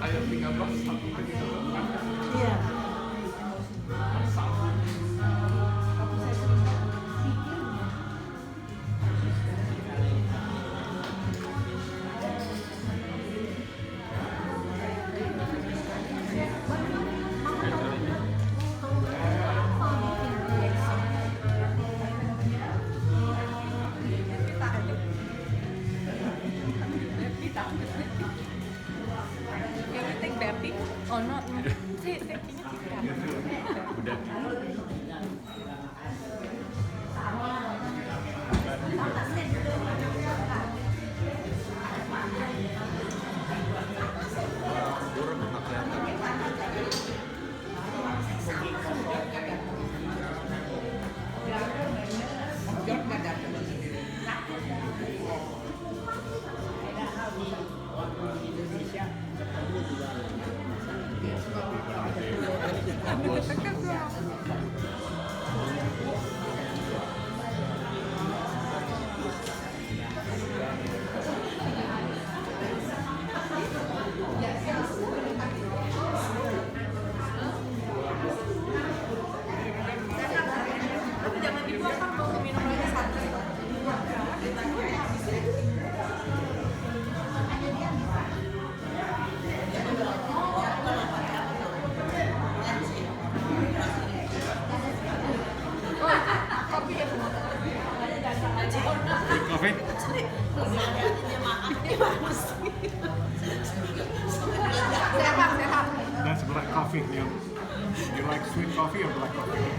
ayat 13 sampai 13. Iya. Oh no, sih tapinya tidak. Udah. Turun nggak kelihatan. Jangan dibuang, kan mau minum lagi satu. Kopi? That's black coffee. You like sweet coffee or black coffee?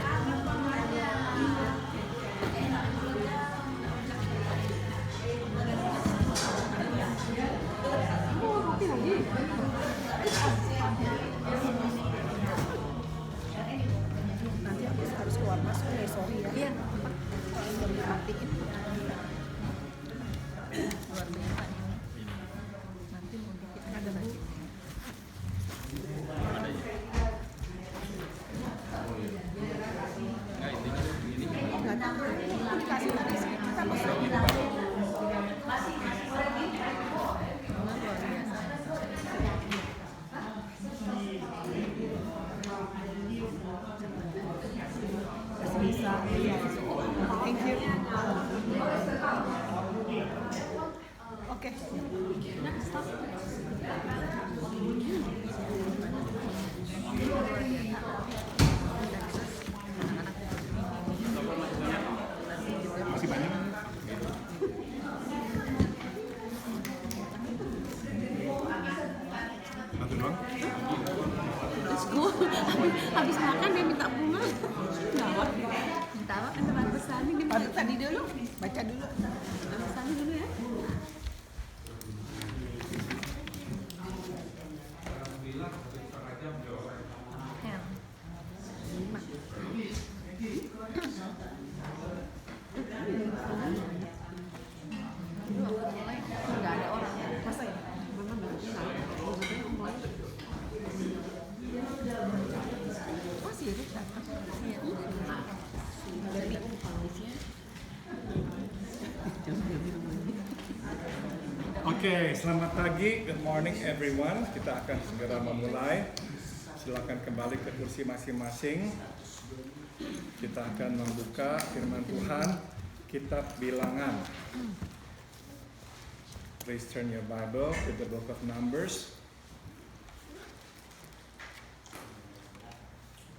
Nanti aku harus keluar masuk ya, sorry ya. Iya. Kalau belum dimatiin. Luar biasa ini. Nanti mau dikit ada lagi. Nggak tahu. Itu dikasih tadi sih. Kita pesen. Luar biasa. Masih bisa. Iya. Thank you. Oke. Nah, stop. Masih banyak? Satu doang? Terus gue habis makan dia minta bunga. Kenapa? Minta apa? Kan teman pesanin dia minta Tadi dulu. Baca dulu. pesanin dulu ya. Hen. Dulu aku mulai nggak ada orang. Masa ya? Mama baru tahu. Oh sih itu datang. Iya. Dari Oke, selamat pagi. Good morning everyone. Kita akan segera memulai. Silakan kembali ke kursi masing-masing. Kita akan membuka firman Tuhan, kitab Bilangan. Please turn your Bible to the book of Numbers.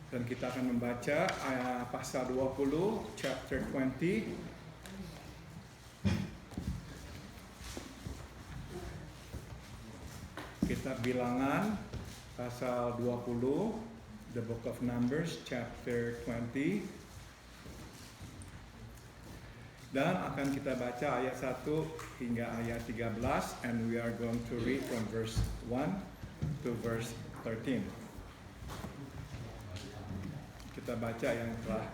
Dan kita akan membaca pasal 20, chapter 20. Kitab Bilangan, pasal 20, the book of Numbers, chapter 20. Dan akan kita baca ayat 1 hingga ayat 13, and we are going to read from verse 1 to verse 13. Kita baca yang telah.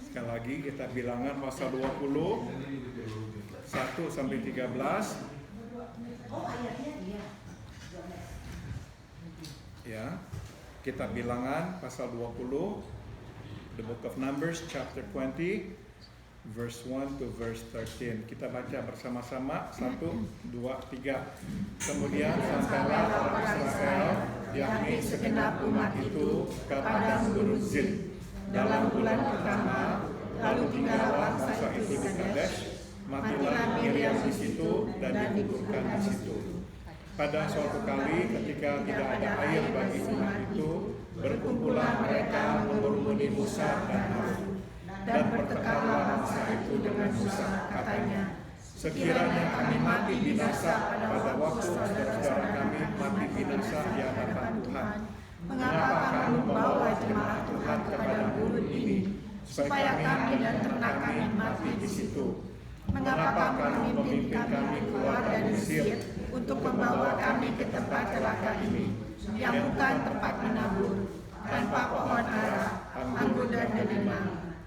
Sekali lagi kita Bilangan pasal 20 1 sampai 13. Ya. Kita Bilangan pasal 20, the book of Numbers chapter 20, verse 1 to verse 13. Kita baca bersama-sama, 1, 2, 3. Kemudian sampailah orang Israel, yakni segenap umat itu, ke padang Gunung Zin dalam bulan pertama. Lalu tinggallah bangsa itu di Kadesh. Matilah Miriam di situ dan dikuburkan di situ. Pada suatu kali ketika tidak ada air bagi umat itu, berkumpullah mereka mengerumuni Musa dan Harun. Dan bertekarlah bangsa itu dengan Musa, katanya, sekiranya kami mati binasa pada waktu saudara-saudara kami mati binasa di hadapan Tuhan, mengapa kamu membawa jemaat Tuhan kepada gurun ini, supaya kami dan ternak kami mati di situ? Mengapa kamu memimpin kami keluar dari Mesir untuk membawa kami ke tempat celaka ini, yang bukan tempat menabur, tanpa pohon ara, anggur dan delima,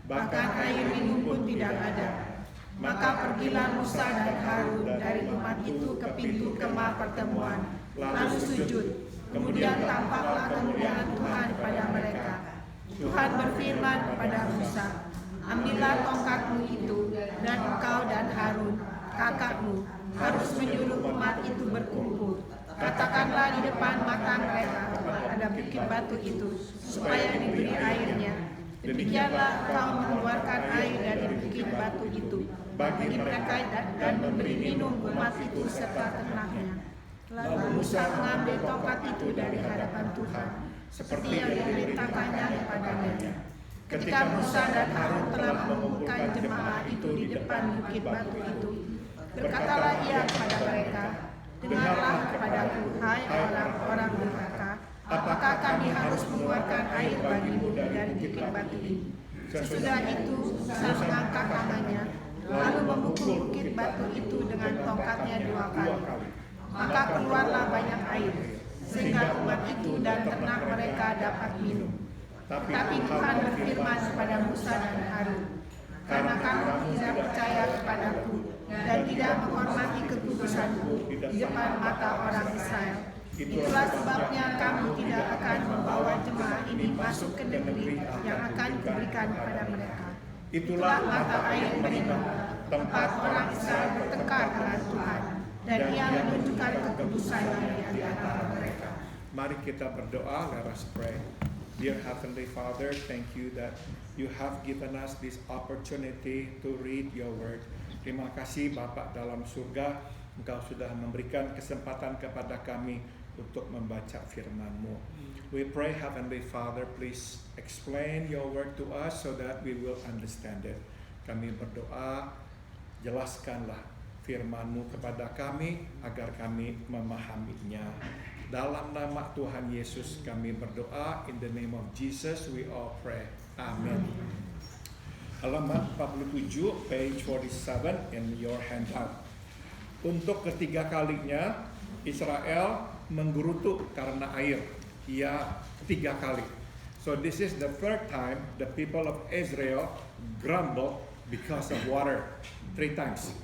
bahkan air minum pun tidak ada? Maka pergilah Musa dan Harun dari umat itu ke pintu kemah pertemuan, lalu sujud. Kemudian tampaklah kemuliaan Tuhan pada mereka. Tuhan berfirman kepada Musa, ambillah tongkatmu itu, dan engkau dan Harun, kakakmu, harus menyuruh umat itu berkumpul. Katakanlah di depan mata mereka pada bukit batu itu, supaya diberi airnya. Demikianlah engkau mengeluarkan air dari bukit batu itu bagi mereka dan memberi minum umat itu serta ternaknya. Lalu Musa mengambil tongkat itu dari hadapan Tuhan, seperti yang diperintahkannya kepadanya. Ketika Musa dan Harun telah mengumpulkan jemaah itu di depan bukit batu itu, berkatalah ia kepada mereka, dengarlah kepadaku, hai orang-orang durhaka, apakah kami harus mengeluarkan air bagimu dari bukit batu ini? Sesudah itu Musa mengangkat tangannya, lalu memukul bukit batu itu dengan tongkatnya 2 kali. Maka keluarlah banyak air, sehingga umat itu dan ternak mereka dapat minum. Tetapi Tuhan berfirman kepada Musa dan Harun, karena kamu tidak percaya kepadaku dan tidak menghormati kekudusanku di depan mata orang Israel, itulah sebabnya kamu tidak akan membawa jemaah ini masuk ke negeri yang akan kuberikan kepada mereka. Itulah mata air Meriba, tempat orang Israel bertengkar dengan Tuhan, dan ia menunjukkan kekudusannya di antara mereka. Mari kita berdoa, let us pray. Dear Heavenly Father, thank you that you have given us this opportunity to read your word. Terima kasih Bapa dalam surga, Engkau sudah memberikan kesempatan kepada kami untuk membaca firman-Mu. We pray, Heavenly Father, please explain your word to us so that we will understand it. Kami berdoa, jelaskanlah firman-Mu kepada kami agar kami memahaminya. Dalam nama Tuhan Yesus kami berdoa, in the name of Jesus we all pray. Amin. Halaman 47, page 47 in your handout. Untuk ketiga kalinya Israel menggerutu karena air. Ya, 3 kali. So this is the third time the people of Israel grumble because of water. 3 times.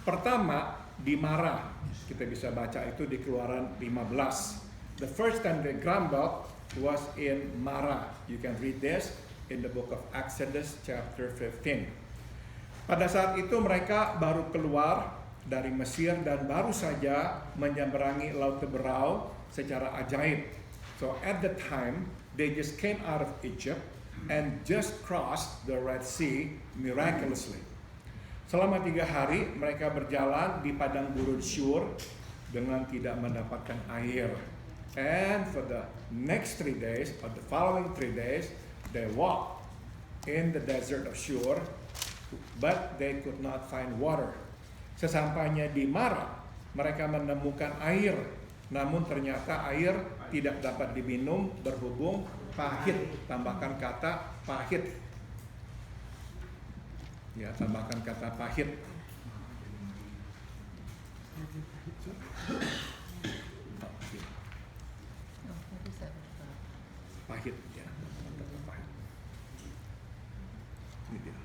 Pertama, di Marah. Kita bisa baca itu di Keluaran 15. The first time they grumbled was in Marah. You can read this in the book of Exodus chapter 15. Pada saat itu mereka baru keluar dari Mesir dan baru saja menyeberangi Laut Teberau secara ajaib. So at the time they just came out of Egypt and just crossed the Red Sea miraculously. Selama 3 hari mereka berjalan di padang gurun Shur dengan tidak mendapatkan air. And for the next 3 days, or the following 3 days, they walked in the desert of Shur, but they could not find water. Sesampainya di Marah, mereka menemukan air, namun ternyata air tidak dapat diminum berhubung pahit. Tambahkan kata pahit. Ya, tambahkan kata pahit. Pahit, ya. Pahit. Ini dia.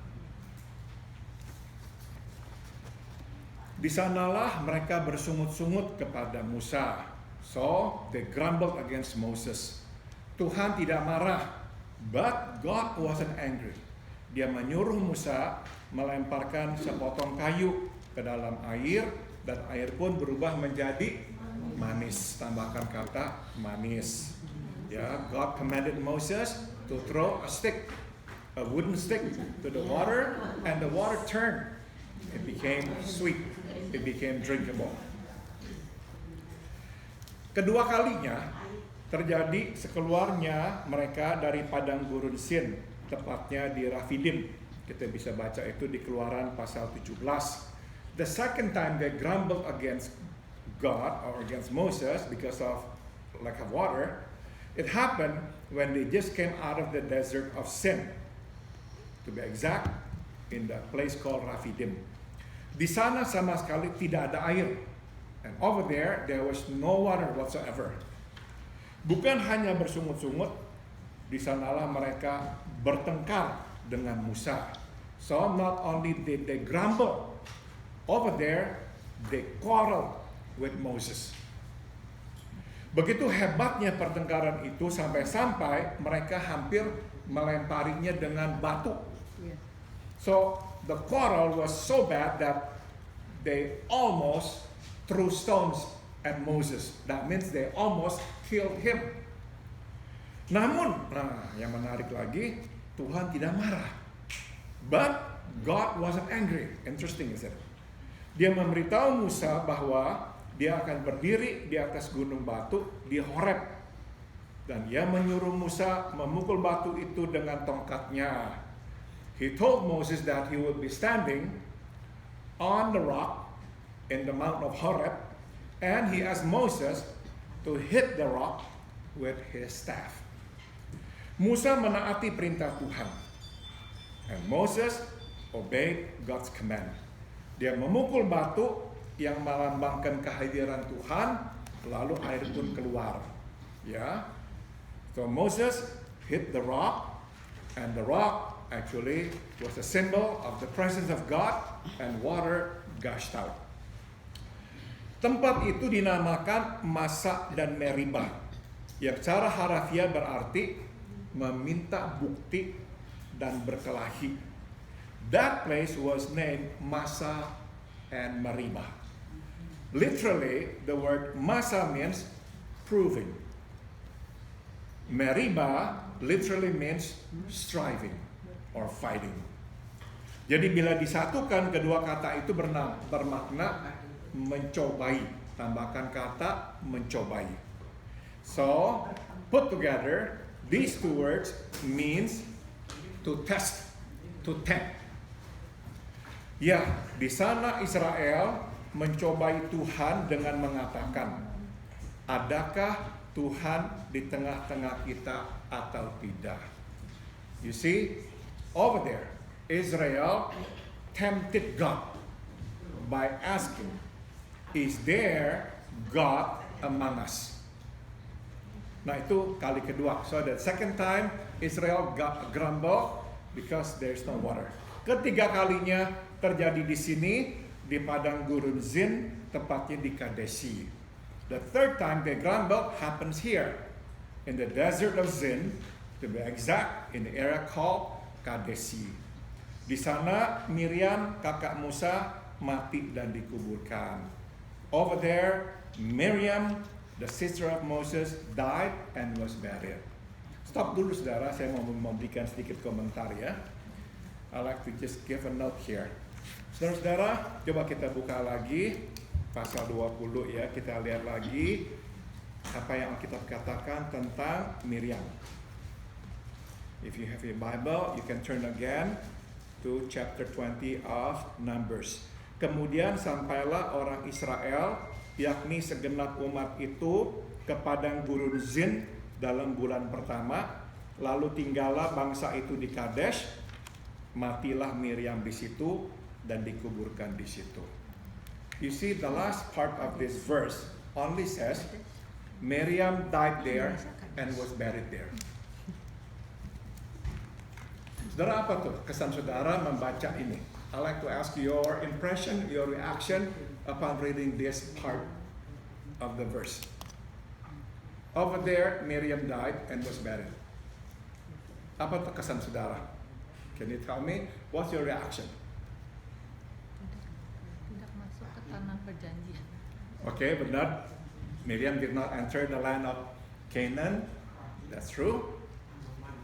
Di sanalah mereka bersungut-sungut kepada Musa. So they grumbled against Moses. Tuhan tidak marah, but God wasn't angry. Dia menyuruh Musa melemparkan sepotong kayu ke dalam air, dan air pun berubah menjadi manis. Tambahkan kata manis. Ya, God commanded Moses to throw a stick, a wooden stick, to the water, and the water turned. It became sweet. It became drinkable. Kedua kalinya terjadi sekeluarnya mereka dari padang gurun Sin, tepatnya di Rafidim. Kita bisa baca itu di Keluaran pasal 17. The second time they grumbled against God or against Moses because of lack of water, it happened when they just came out of the desert of Sin. To be exact, in the place called Rafidim. Di sana sama sekali tidak ada air. And over there was no water whatsoever. Bukan hanya bersungut-sungut, di sanalah mereka bertengkar dengan Musa. So not only did they grumble, over there they quarreled with Moses. Begitu hebatnya pertengkaran itu sampai-sampai mereka hampir melemparinya dengan batu. So the quarrel was so bad that they almost threw stones at Moses. That means they almost killed him. Namun, yang menarik lagi, Tuhan tidak marah. But God wasn't angry. Interesting, isn't it? Dia memberitahu Musa bahwa dia akan berdiri di atas gunung batu di Horeb. Dan dia menyuruh Musa memukul batu itu dengan tongkatnya. He told Moses that he would be standing on the rock in the mountain of Horeb, and he asked Moses to hit the rock with his staff. Musa menaati perintah Tuhan, and Moses obeyed God's command. Dia memukul batu yang melambangkan kehadiran Tuhan, lalu air pun keluar. Ya, so Moses hit the rock, and the rock actually was a symbol of the presence of God, and water gushed out. Tempat itu dinamakan Masa dan Meribah, yang secara harafiah berarti meminta bukti dan berkelahi. That place was named Masa and Meribah. Literally, the word Masa means proving. Meribah literally means striving or fighting. Jadi bila disatukan, kedua kata itu bermakna mencobai. Tambahkan kata mencobai. So, put together, these two words means to test, to tempt. Ya, di sana Israel mencobai Tuhan dengan mengatakan, adakah Tuhan di tengah-tengah kita atau tidak? You see, over there, Israel tempted God by asking, is there God among us? Nah, itu kali kedua. So the second time Israel grumble because there's no water. Ketiga kalinya terjadi di sini di padang gurun Zin, tepatnya di Kadesi. The third time they grumble happens here in the desert of Zin, to be exact, in the area called Kadesi. Di sana Miriam, kakak Musa, mati dan dikuburkan. Over there, Miriam, the sister of Moses, died and was buried. Stop dulu saudara, saya mau memberikan sedikit komentar ya. I like to just give a note here. Saudara-saudara, coba kita buka lagi pasal 20 ya. Kita lihat lagi apa yang Alkitab katakan tentang Miriam. If you have a Bible, you can turn again to chapter 20 of Numbers. Kemudian sampailah orang Israel, yakni segenap umat itu, ke padang gurun Zin dalam bulan pertama. Lalu tinggallah bangsa itu di Kadesh. Matilah Miriam di situ dan dikuburkan di situ. You see, the last part of this verse only says Miriam died there and was buried there. Saudara, apa tuh kesan saudara membaca ini? I'd like to ask your impression, your reaction upon reading this part of the verse. Over there, Miriam died and was buried. Apa kesan saudara? Can you tell me what's your reaction? Berjanji. Oke, benar. Miriam did not enter the land of Canaan. That's true.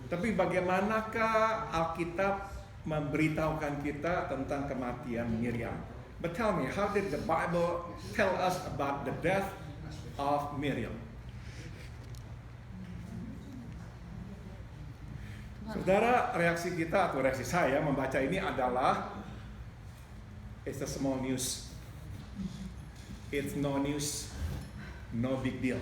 Tapi bagaimanakah Alkitab memberitahukan kita tentang kematian Miriam? But tell me, how did the Bible tell us about the death of Miriam? Saudara, reaksi kita atau reaksi saya membaca ini adalah it's a small news. It's no news, no big deal.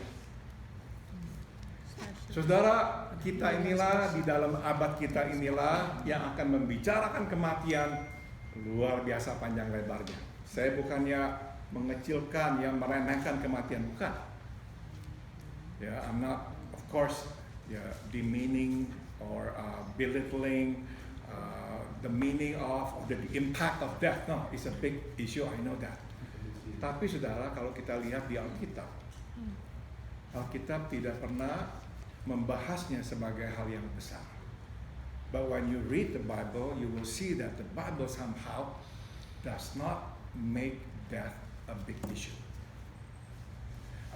Saudara, kita inilah di dalam abad kita inilah yang akan membicarakan kematian luar biasa panjang lebarnya. Saya bukannya mengecilkan yang meremehkan kematian, bukan. Ya, I'm not, of course, demeaning or belittling the meaning of the impact of death. No, it's a big issue. I know that. Tapi saudara, kalau kita lihat di Alkitab, Alkitab tidak pernah membahasnya sebagai hal yang besar. But when you read the Bible, you will see that the Bible somehow does not make death a big issue.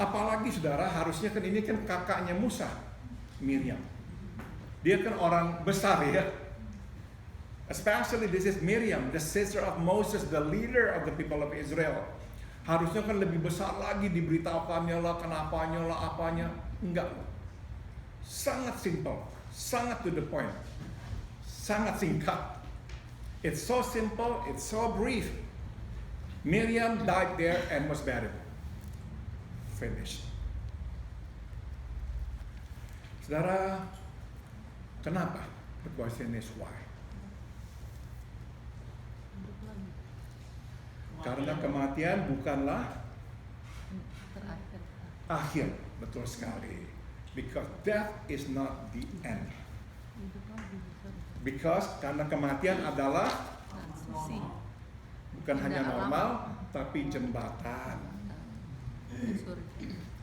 Apalagi saudara, harusnya kan ini kan kakaknya Musa, Miriam. Dia kan orang besar ya. Especially this is Miriam, the sister of Moses, the leader of the people of Israel. Harusnya kan lebih besar lagi diberitahukannya lah, kenapanya lah, apanya. Enggak. Sangat simple, sangat to the point, sangat singkat. It's so simple, it's so brief. Miriam died there and was buried. Finished. Saudara, kenapa? The question is why? Karena kematian bukanlah akhir, betul sekali. Because death is not the end. Because karena kematian adalah bukan hanya normal, tapi jembatan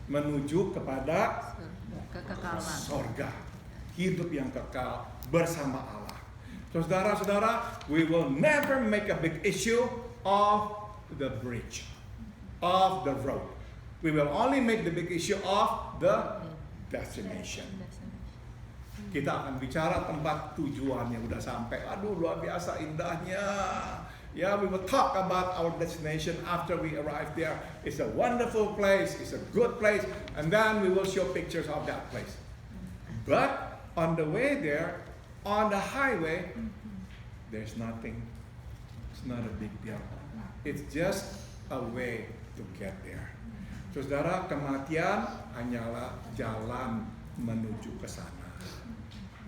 menuju kepada kekekalan, sorga, hidup yang kekal bersama Allah. So, saudara-saudara, we will never make a big issue of the bridge, of the road. We will only make the big issue of the destination. Kita akan bicara tempat tujuan yang udah sampai. Aduh, luar biasa indahnya. Yeah, we will talk about our destination after we arrive there. It's a wonderful place, it's a good place, and then we will show pictures of that place. But on the way there, on the highway, there's nothing. It's not a big deal. It's just a way to get there. Saudara, kematian hanyalah jalan menuju ke sana.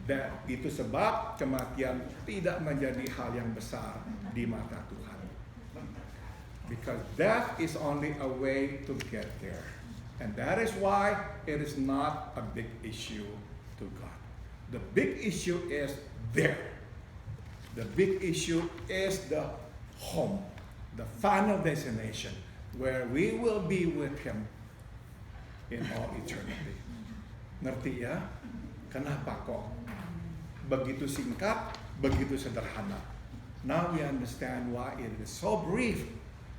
Dan itu sebab kematian tidak menjadi hal yang besar di mata Tuhan. Because death is only a way to get there. And that is why it is not a big issue to God. The big issue is there. The big issue is the home, the final destination, where we will be with Him in all eternity. Ngerti ya? Kenapa kok begitu singkat, begitu sederhana? Now we understand why it is so brief,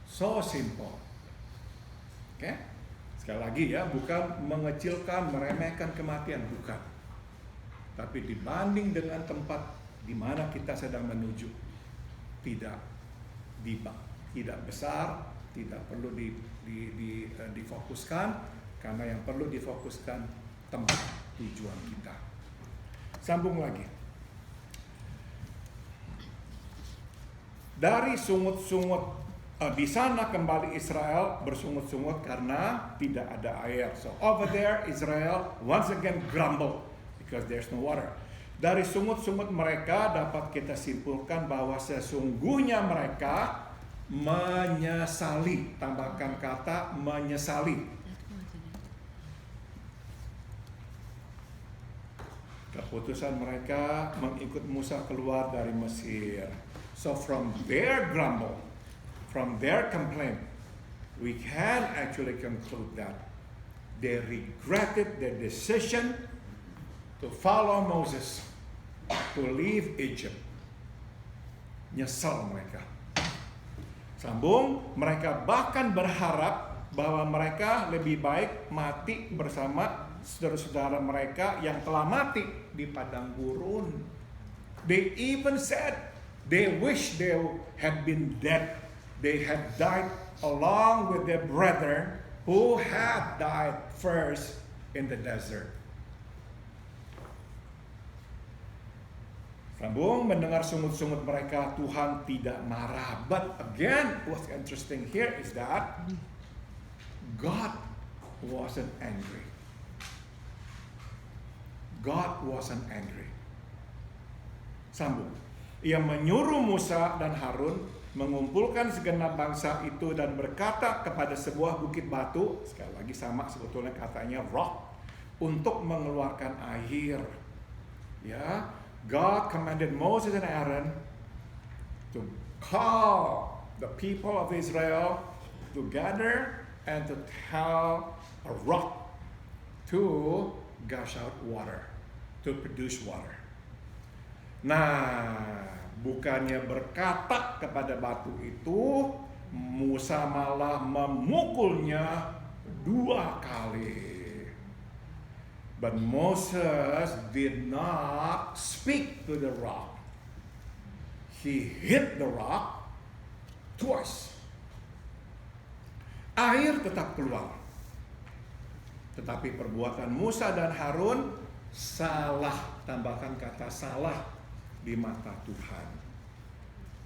so simple. Oke? Sekali lagi ya, bukan mengecilkan, meremehkan kematian, bukan. Tapi dibanding dengan tempat di mana kita sedang menuju, tidak besar, tidak perlu difokuskan, karena yang perlu difokuskan tempat tujuan kita. Sambung lagi. Dari sungut-sungut di sana kembali Israel bersungut-sungut karena tidak ada air. So over there Israel once again grumbled because there's no water. Dari sungut-sungut mereka dapat kita simpulkan bahwa sesungguhnya mereka menyesali. Tambahkan kata menyesali. Keputusan mereka mengikut Musa keluar dari Mesir. So from their grumble, from their complaint, we can actually conclude that they regretted their decision to follow Moses, to leave Egypt. Nyesal mereka. Sambung, mereka bahkan berharap bahwa mereka lebih baik mati bersama saudara-saudara mereka yang telah mati di padang gurun. They even said they wish they had been dead. They had died along with their brother who had died first in the desert. Sambung, mendengar sungut-sungut mereka, Tuhan tidak marah. But again, what's interesting here is that God wasn't angry. God wasn't angry. Sambung. Ia menyuruh Musa dan Harun mengumpulkan segenap bangsa itu dan berkata kepada sebuah bukit batu, sekali lagi sama sebetulnya katanya rock, untuk mengeluarkan air. Ya, God commanded Moses and Aaron to call the people of Israel together and to tell a rock to gush out water, to produce water. Nah, bukannya berkata kepada batu itu, Musa malah memukulnya 2 kali. But Moses did not speak to the rock. He hit the rock twice. Air tetap keluar. Tetapi perbuatan Musa dan Harun salah, tambahkan kata salah, di mata Tuhan.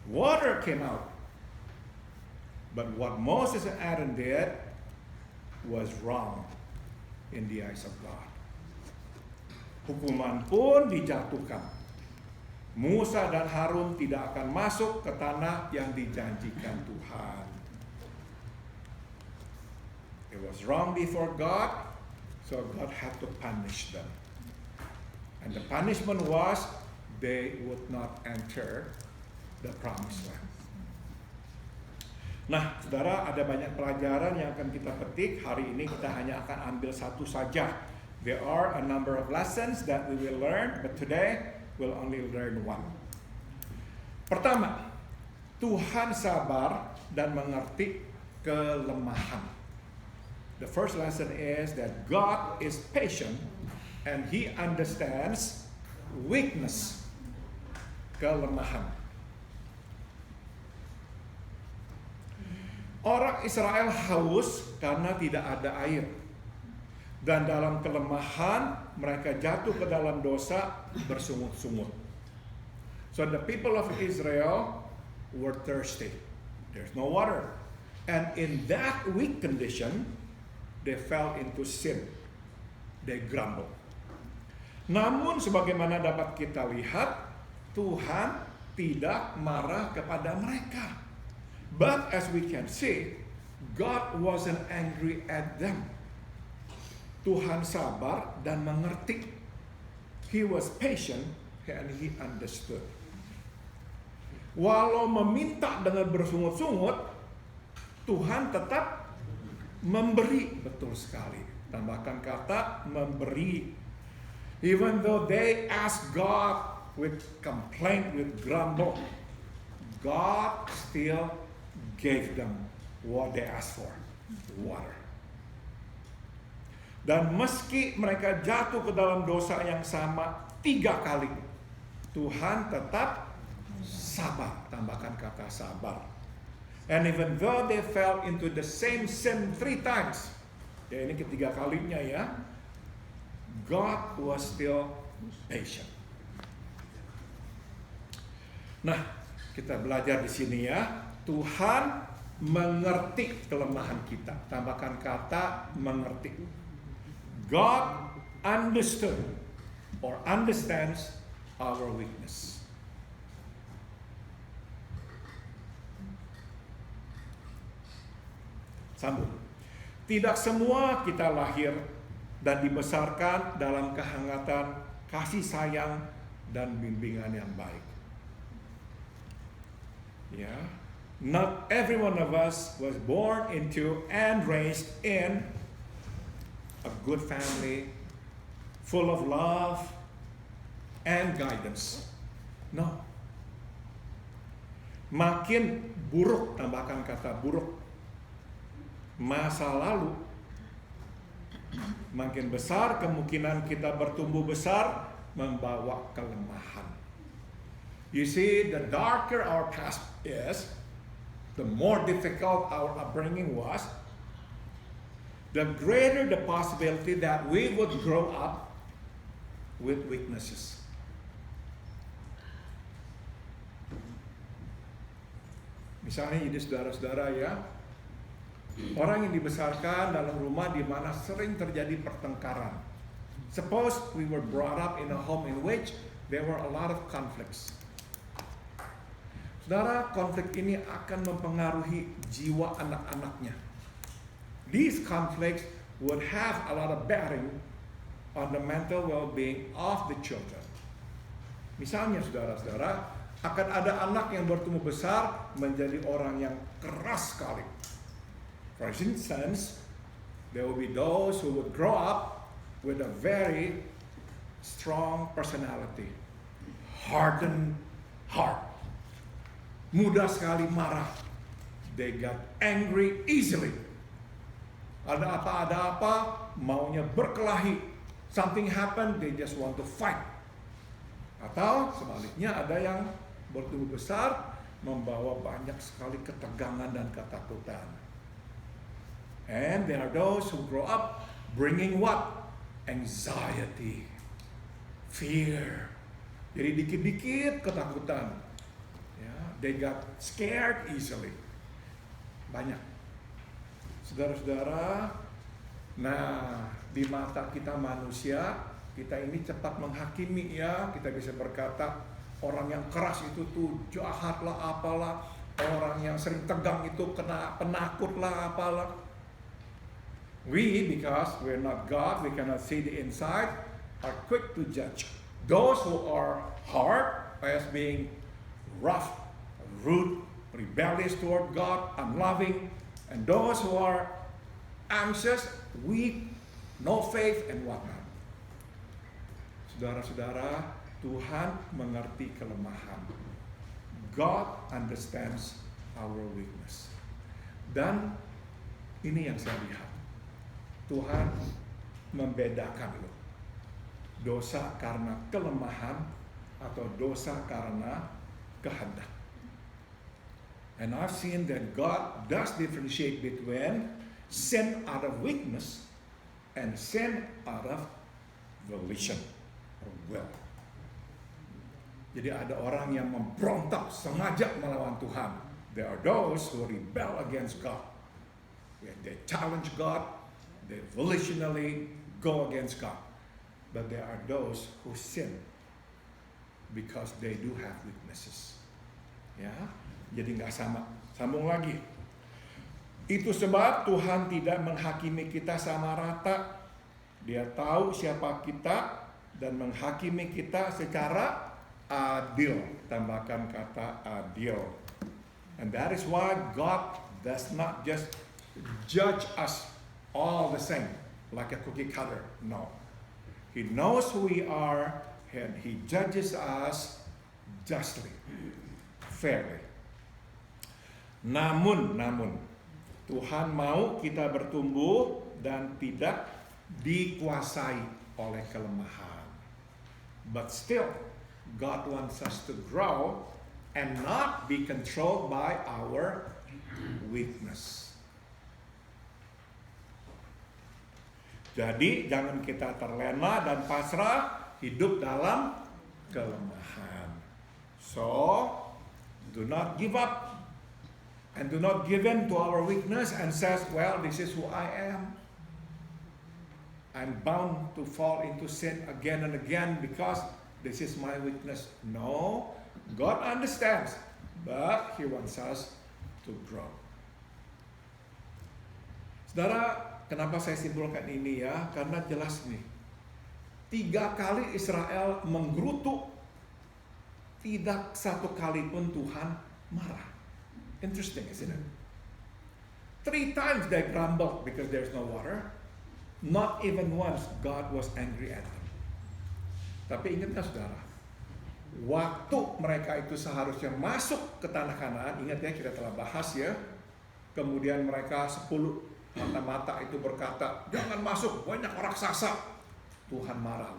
Water came out. But what Moses and Aaron did was wrong in the eyes of God. Hukuman pun dijatuhkan. Musa dan Harun tidak akan masuk ke tanah yang dijanjikan Tuhan. It was wrong before God, so God had to punish them. And the punishment was they would not enter the promised land. Nah, saudara, ada banyak pelajaran yang akan kita petik. Hari ini kita hanya akan ambil satu saja. There are a number of lessons that we will learn, but today we'll only learn one. Pertama, Tuhan sabar dan mengerti kelemahan. The first lesson is that God is patient and He understands weakness, kelemahan. Orang Israel haus karena tidak ada air. Dan dalam kelemahan mereka jatuh ke dalam dosa, bersungut-sungut. So the people of Israel were thirsty. There's no water. And in that weak condition, they fell into sin. They grumbled. Namun sebagaimana dapat kita lihat, Tuhan tidak marah kepada mereka. But as we can see, God wasn't angry at them. Tuhan sabar dan mengerti. He was patient and He understood. Walau meminta dengan bersungut-sungut, Tuhan tetap memberi. Betul sekali. Tambahkan kata memberi. Even though they asked God with complaint, with grumble, God still gave them what they asked for, water. Dan meski mereka jatuh ke dalam dosa yang sama 3 kali, Tuhan tetap sabar. Tambahkan kata sabar. And even though they fell into the same sin 3 times, ya ini ketiga kalinya ya, God was still patient. Nah, kita belajar di sini ya, Tuhan mengerti kelemahan kita. Tambahkan kata mengerti. God understood or understands our weakness. Sambung. Tidak semua kita lahir dan dibesarkan dalam kehangatan kasih sayang dan bimbingan yang baik. Ya, not every one of us was born into and raised in a good family, full of love and guidance. No. makin buruk, tambahkan kata buruk. Masa lalu makin besar kemungkinan kita bertumbuh besar membawa kelemahan. You see, the darker our past is, the more difficult our upbringing was, the greater the possibility that we would grow up with weaknesses. Misalnya ini saudara-saudara ya, orang yang dibesarkan dalam rumah di mana sering terjadi pertengkaran. Suppose we were brought up in a home in which there were a lot of conflicts. Saudara, konflik ini akan mempengaruhi jiwa anak-anaknya. These conflicts would have a lot of bearing on the mental well-being of the children. Misalnya saudara-saudara, akan ada anak yang bertumbuh besar menjadi orang yang keras sekali. For instance, there will be those who would grow up with a very strong personality, hardened heart. Mudah sekali marah. They got angry easily. Ada apa, maunya berkelahi. Something happened, they just want to fight. Atau sebaliknya ada yang bertumbuh besar membawa banyak sekali ketegangan dan ketakutan. And there are those who grow up bringing what? Anxiety, fear. Jadi dikit-dikit ketakutan. They got scared easily. Banyak. Saudara-saudara, nah di mata kita manusia, kita ini cepat menghakimi ya. Kita bisa berkata, orang yang keras itu tuh jahat lah apalah. Orang yang sering tegang itu kena penakut lah apalah. We, because we're not God, we cannot see the inside, are quick to judge. Those who are hard as being rough, rude, rebellious toward God, unloving, and those who are anxious, weak, no faith, and whatnot. Saudara-saudara, Tuhan mengerti kelemahan. God understands our weakness. Dan ini yang saya lihat. Tuhan membedakan loh. Dosa karena kelemahan atau dosa karena kehendak. And I've seen that God does differentiate between sin out of weakness and sin out of volition or will. Jadi ada orang yang memberontak sengaja melawan Tuhan. There are those who rebel against God. They challenge God, they volitionally go against God. But there are those who sin because they do have weaknesses. Ya. Jadi nggak sama. Sambung lagi. Itu sebab Tuhan tidak menghakimi kita sama rata. Dia tahu siapa kita dan menghakimi kita secara adil. Tambahkan kata adil. And that is why God does not just judge us all the same like a cookie cutter. No. He knows who we are and He judges us justly, fairly. Namun Tuhan mau kita bertumbuh dan tidak dikuasai oleh kelemahan. But still, God wants us to grow and not be controlled by our weakness. Jadi jangan kita terlena dan pasrah hidup dalam kelemahan. So, do not give up. And do not give in to our weakness and says, well, this is who I am. I'm bound to fall into sin again and again because this is my weakness. No, God understands, but He wants us to grow. Saudara, kenapa saya simpulkan ini ya? Karena jelas nih, 3 kali Israel menggerutu, tidak satu kali pun Tuhan marah. Interesting, isn't it? 3 times they grumbled because there's no water. Not even once God was angry at them. Tapi ingatlah saudara, Waktu mereka itu seharusnya masuk ke tanah Kanaan, ingat ya kita telah bahas ya. Kemudian mereka 10 mata-mata itu berkata, jangan masuk, banyak raksasa. Tuhan marah.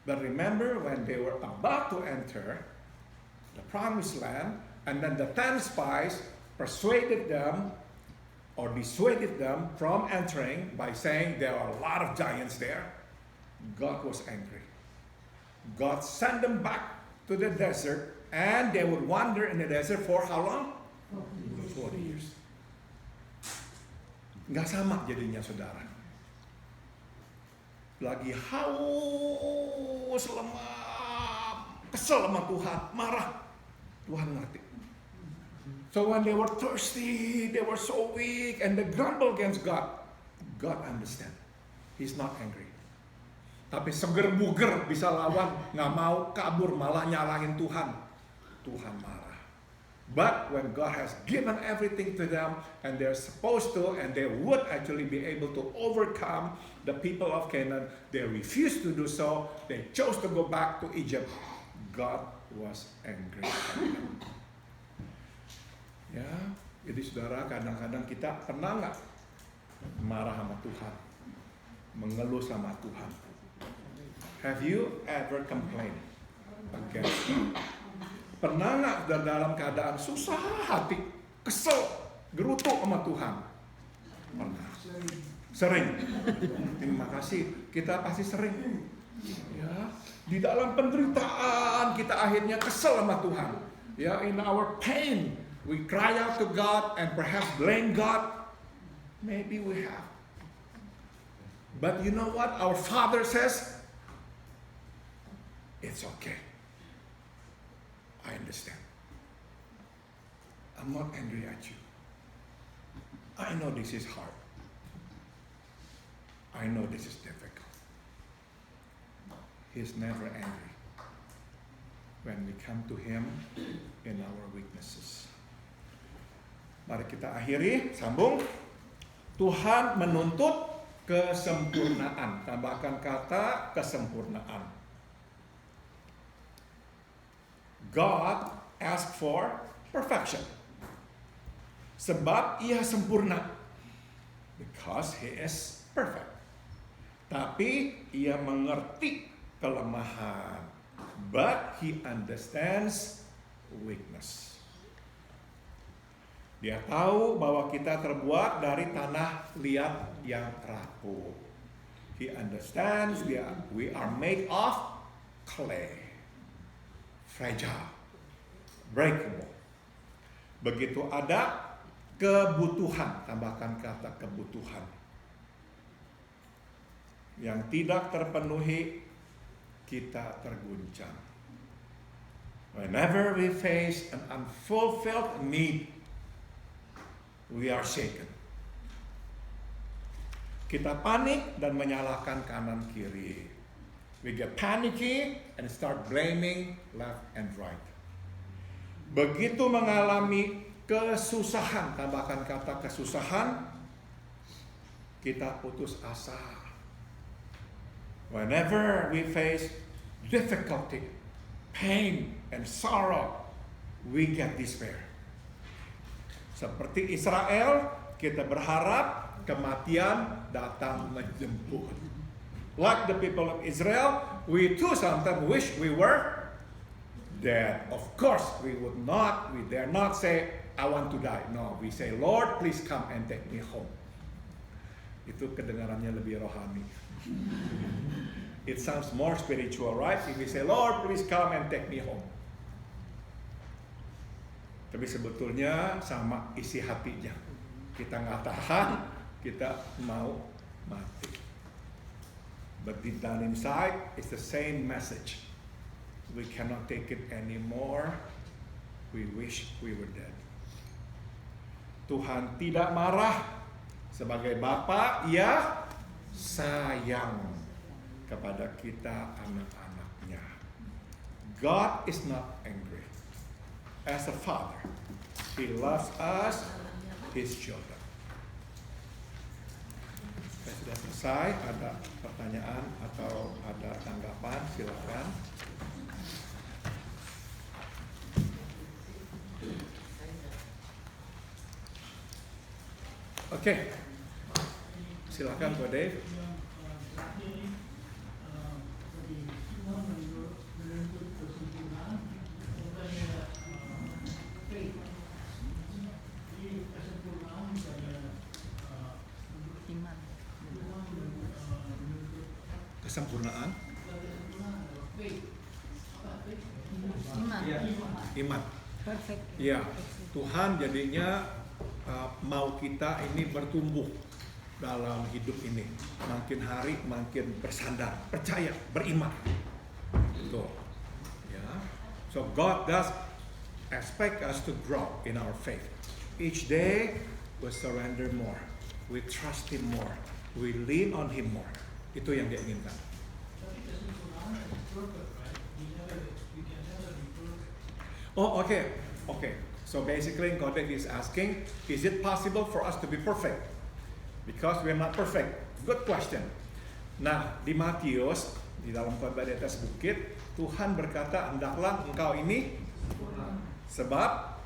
But remember when they were about to enter the promised land, and then the 10 spies persuaded them or dissuaded them from entering by saying there are a lot of giants there. God was angry. God sent them back to the desert, and they would wander in the desert for how long? 40 years. Nggak sama jadinya saudara. Lagi haus, lemah, kesel sama Tuhan, marah. Tuhan ngerti. So when they were thirsty, they were so weak, and they grumble against God. God understand. He's not angry. Tapi seger buger bisa lawan, nggak mau kabur malah nyalahin Tuhan. Tuhan marah. But when God has given everything to them, and they're supposed to, and they would actually be able to overcome the people of Canaan, they refused to do so. They chose to go back to Egypt. God was angry at them. Ya, jadi saudara, kadang-kadang kita pernah nggak marah sama Tuhan, mengeluh sama Tuhan? Have you ever complained against God? Pernah nggak dalam keadaan susah hati, kesel, gerutu sama Tuhan? Pernah. Sering. Terima kasih. Kita pasti sering. Ya, di dalam penderitaan kita akhirnya kesel sama Tuhan. Ya, in our pain, we cry out to God and perhaps blame God. Maybe we have. But you know what? Our Father says, it's okay. I understand. I'm not angry at you. I know this is hard. I know this is difficult. He's never angry when we come to Him in our weaknesses. Mari kita akhiri, sambung. Tuhan menuntut kesempurnaan. Tambahkan kata kesempurnaan. God asked for perfection. Sebab Ia sempurna. Because He is perfect. Tapi Ia mengerti kelemahan. But He understands weakness. Dia tahu bahwa kita terbuat dari tanah liat yang rapuh. He understands we are made of clay. Fragile, breakable. Begitu ada kebutuhan, tambahkan kata kebutuhan, yang tidak terpenuhi, kita terguncang. Whenever we face an unfulfilled need, we are shaken. Kita panik dan menyalahkan kanan kiri. We get panicky and start blaming left and right. Begitu mengalami kesusahan, tambahkan kata kesusahan, kita putus asa. Whenever we face difficulty, pain, and sorrow, we get despair. Seperti Israel, kita berharap kematian datang menjemput. Like the people of Israel, we too sometimes wish we were dead. Of course, we dare not say, I want to die. No, we say, Lord, please come and take me home. Itu kedengarannya lebih rohani. It sounds more spiritual, right? If we say, Lord, please come and take me home. Tapi sebetulnya sama isi hatinya. Kita nggak tahan, kita mau mati. But deep down inside, it's the same message. We cannot take it anymore. We wish we were dead. Tuhan tidak marah. Sebagai Bapa, Ia sayang kepada kita anak-anaknya. God is not angry. As a father, He loves us, His children. Sudah selesai, ada pertanyaan atau ada tanggapan, silakan. Oke, silakan Pak Dave. Iman. Kesempurnaan, Iman. iman. Perfect. Ya, Tuhan jadinya mau kita ini bertumbuh dalam hidup ini, makin hari makin bersandar, percaya, beriman. Gitu. Ya. So God does expect us to grow in our faith. Each day we surrender more, we trust Him more, we lean on Him more. Itu yang Dia inginkan. Oh, okay. So basically, Godek is asking, is it possible for us to be perfect? Because we are not perfect. Good question. Nah, di Matius, di dalam khotbah di atas bukit, Tuhan berkata, hendaklah engkau ini sebab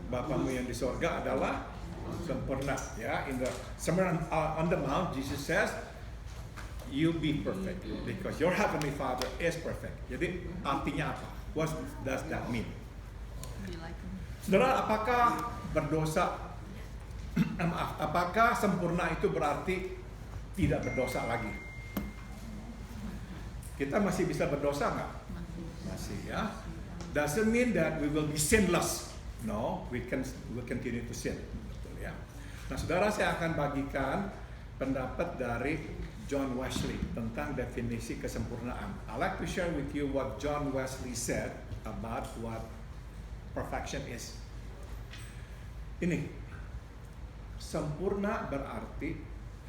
Bapamu yang di sorga adalah sempurna. Ya, in the Sermon on the Mount, Jesus says, you be perfect because your heavenly Father is perfect. Jadi artinya apa? What does that mean? Saudara, apakah berdosa? Maaf, apakah sempurna itu berarti tidak berdosa lagi? Kita masih bisa berdosa nggak? Masih ya. Doesn't mean that we will be sinless. No, we continue to sin. Betul ya. Nah, saudara, saya akan bagikan pendapat dari John Wesley tentang definisi kesempurnaan. I like to share with you what John Wesley said about what perfection is. Ini, sempurna berarti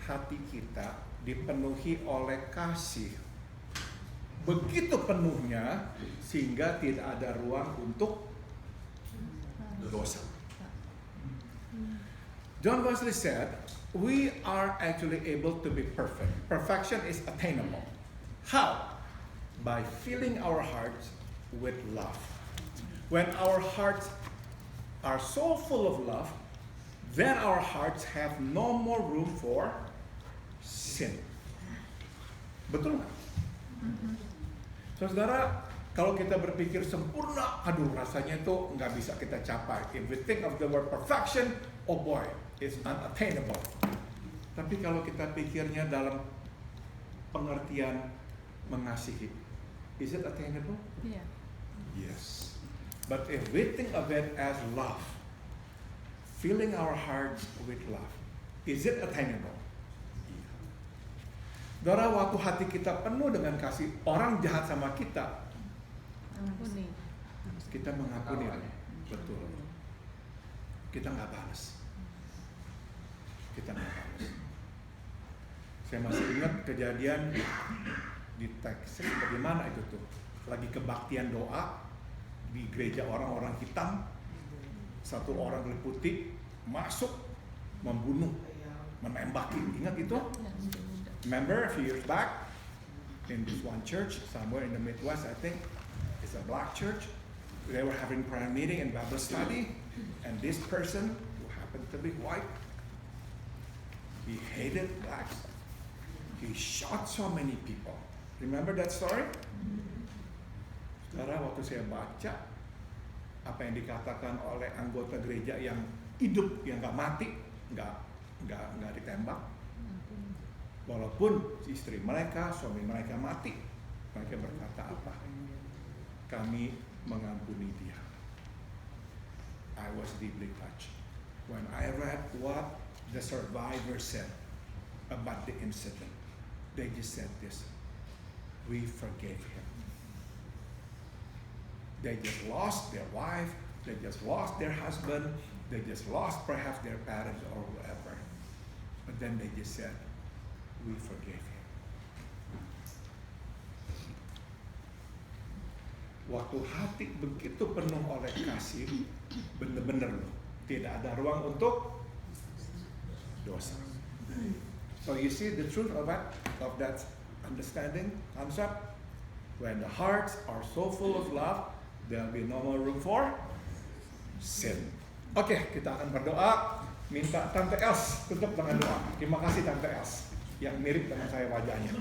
hati kita dipenuhi oleh kasih begitu penuhnya sehingga tidak ada ruang untuk dosa. John Wesley said, we are actually able to be perfect. Perfection is attainable. How? By filling our hearts with love. When our hearts are so full of love, then our hearts have no more room for sin. Betul nggak? So, saudara, kalau kita berpikir sempurna, aduh rasanya itu nggak bisa kita capai. If we think of the word perfection, oh boy, it's unattainable. Tapi kalau kita pikirnya dalam pengertian mengasihi, is it attainable? Yeah. Yes. But if we think of it as love, filling our hearts with love, is it attainable? Saudara, waktu hati kita penuh dengan kasih, orang jahat sama kita, Ampuni. kita mengampuni. Betul. Kita nggak balas. Kita nggak balas. Saya masih ingat kejadian di Texas, bagaimana itu tuh? Lagi kebaktian doa di gereja orang-orang hitam, satu orang kulit putih masuk membunuh, menembaki. Ingat itu? Remember a few years back in this one church somewhere in the Midwest, I think it's a black church. They were having prayer meeting and Bible study, and this person who happened to be white, he hated blacks. He shot so many people. Remember that story? Saudara, waktu saya baca apa yang dikatakan oleh anggota gereja yang hidup, yang nggak mati, nggak ditembak, walaupun istri mereka, suami mereka mati, mereka berkata apa? Kami mengampuni dia. I was deeply touched when I read what the survivor said about the incident. They just said this: we forgave him. They just lost their wife, they just lost their husband, they just lost perhaps their parents or whatever. But then they just said, we forgave him. Waktu hati begitu penuh oleh kasih, benar-benar loh, tidak ada ruang untuk dosa. So you see the truth of that understanding, concept? When the hearts are so full of love, there'll be no more room for sin. Oke, kita akan berdoa. minta Tante Els tutup dengan doa. Terima kasih Tante Els yang mirip dengan saya wajahnya.